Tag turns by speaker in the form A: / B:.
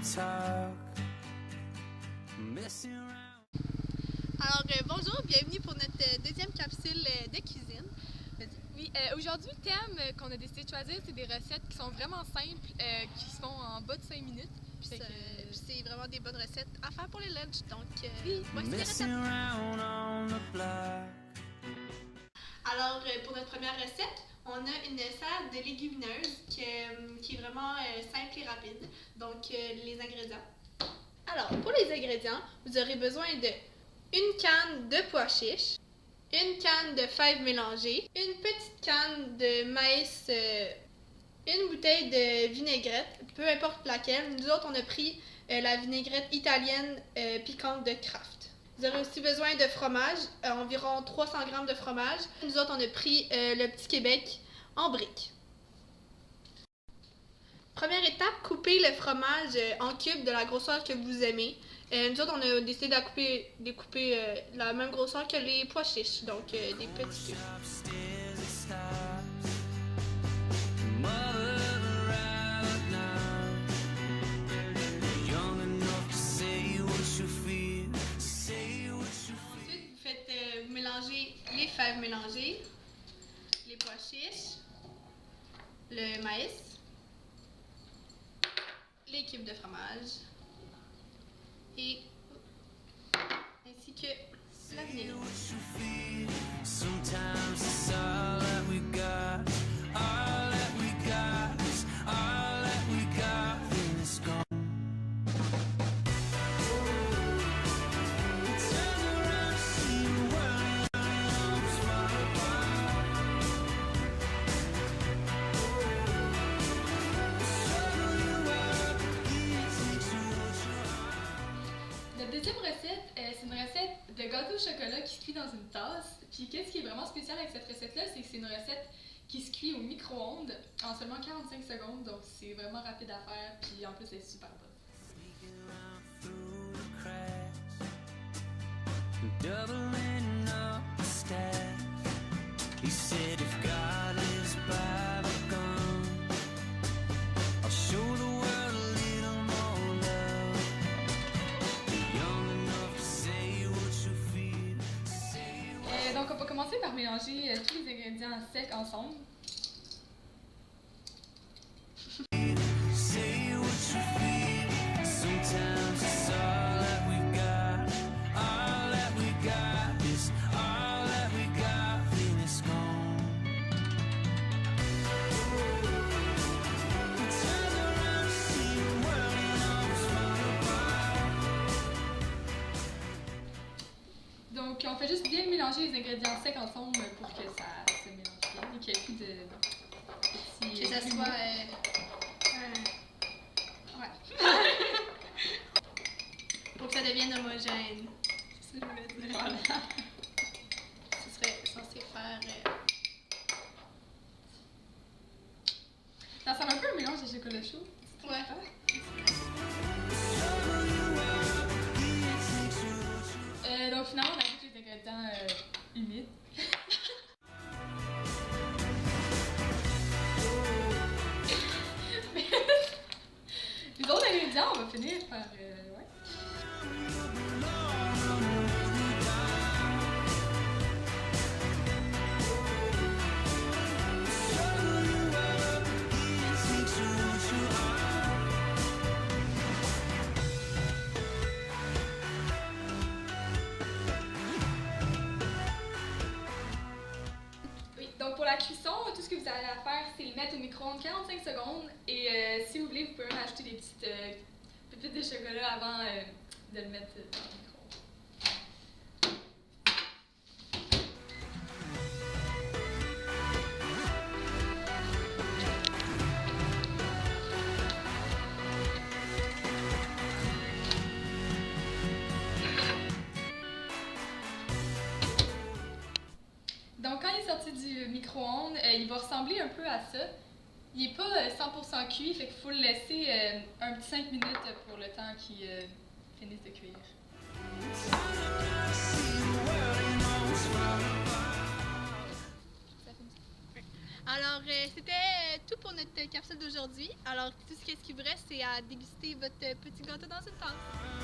A: Alors bonjour, bienvenue pour notre deuxième capsule de cuisine.
B: Oui, aujourd'hui le thème qu'on a décidé de choisir, c'est des recettes qui sont vraiment simples, qui se font en bas de 5 minutes.
A: Puis c'est vraiment des bonnes recettes à faire pour les lunchs, donc
B: oui,
A: voici les recettes. Alors pour notre première recette, on a une salade de légumineuses qui est vraiment simple et rapide. Donc les ingrédients. Alors pour les ingrédients, vous aurez besoin de une canne de pois chiches, une canne de fèves mélangées, une petite canne de maïs, une bouteille de vinaigrette, peu importe laquelle. Nous autres, on a pris la vinaigrette italienne piquante de Kraft. Vous aurez aussi besoin de fromage, environ 300 g de fromage. Nous autres, on a pris le Petit Québec en briques. Première étape, couper le fromage en cubes de la grosseur que vous aimez. Nous autres, on a décidé de découper la même grosseur que les pois chiches, donc des petits cubes. Ensuite, vous mélangez les fèves mélangées, les pois chiches, le maïs, les cubes de fromage et ainsi que la vinaigrette.
B: La deuxième recette, c'est une recette de gâteau au chocolat qui se cuit dans une tasse. Puis qu'est-ce qui est vraiment spécial avec cette recette-là, c'est que c'est une recette qui se cuit au micro-ondes en seulement 45 secondes, donc c'est vraiment rapide à faire, puis en plus elle est super bonne. Donc on va commencer par mélanger tous les ingrédients secs ensemble. Donc on fait juste bien mélanger les ingrédients secs ensemble pour que ça se mélange bien et qu'il n'y ait plus de petits...
A: Que ça soit... ouais. Pour que ça devienne homogène. C'est ça que je voulais dire.
B: Voilà.
A: Ce serait censé faire...
B: Ça ressemble un peu à un mélange de chocolat chaud.
A: Ouais.
B: Donc finalement on ajoute les ingrédients humides. Les autres ingrédients, on va finir par... ouais. Donc pour la cuisson, tout ce que vous avez à faire, c'est le mettre au micro-ondes 45 secondes et si vous voulez, vous pouvez même ajouter des petites pépites de chocolat avant de le mettre dans le micro-ondes. Donc quand il est sorti du micro-ondes, il va ressembler un peu à ça. Il n'est pas 100% cuit, fait qu'il faut le laisser un petit 5 minutes pour le temps qu'il finisse de cuire.
A: Alors, c'était tout pour notre capsule d'aujourd'hui. Alors, tout ce qui vous reste, c'est à déguster votre petit gâteau dans une tasse.